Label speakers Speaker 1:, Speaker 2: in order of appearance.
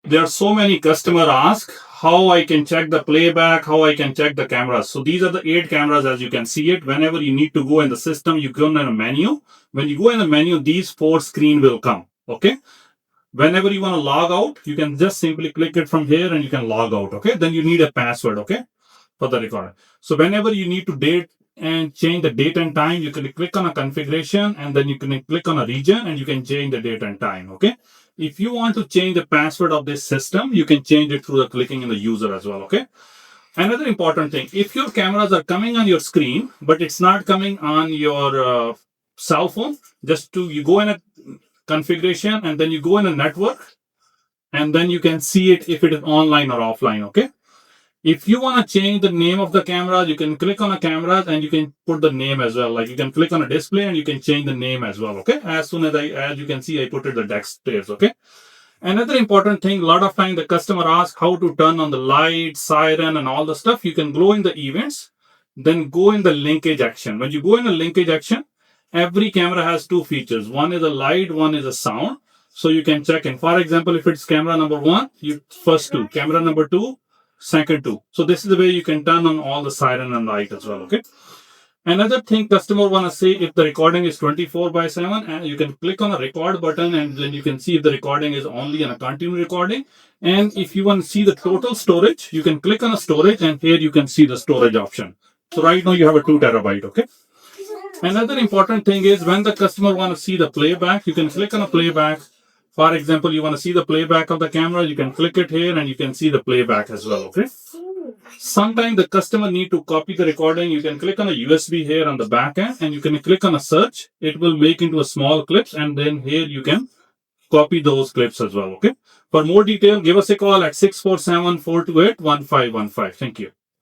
Speaker 1: There are so many customers ask how I can check the playback, how I can check the cameras. So these are the 8 cameras as you can see it. Whenever you need to go in the system, you go in a menu. When you go in the menu, these 4 screens will come. Okay. Whenever you want to log out, you can just simply click it from here and you can log out. Okay. Then you need a password. Okay. For the recorder. So whenever you need to date and change the date and time, you can click on a configuration and then you can click on a region and you can change the date and time. Okay. If you want to change the password of this system, you can change it through the clicking in the user as well. Okay. Another important thing, if your cameras are coming on your screen, but it's not coming on your cell phone, you go in a configuration and then you go in a network and then you can see it if it is online or offline. Okay. If you want to change the name of the camera, you can click on a camera and you can put the name as well. Like you can click on a display and you can change the name as well. Okay. As soon as you can see, I put it the downstairs. Okay. Another important thing, a lot of time the customer asks how to turn on the light, siren and all the stuff. You can go in the events, then go in the linkage action. When you go in the linkage action, every camera has 2 features. One is a light, one is a sound. So you can check in. For example, if it's camera number 1, you first 2. Camera number 2, second 2. So this is the way you can turn on all the siren and light as well. Okay. Another thing customer want to say, if the recording is 24/7, and you can click on a record button and then you can see if the recording is only in a continue recording. And if you want to see the total storage, you can click on a storage and here you can see the storage option. So right now you have a 2 terabyte. Okay. Another important thing is when the customer want to see the playback, you can click on a playback. For example, you want to see the playback of the camera, you can click it here and you can see the playback as well. Okay. Sometimes the customer need to copy the recording. You can click on a USB here on the back end and you can click on a search. It will make into a small clips and then here you can copy those clips as well. Okay. For more detail, give us a call at 647-428-1515. Thank you.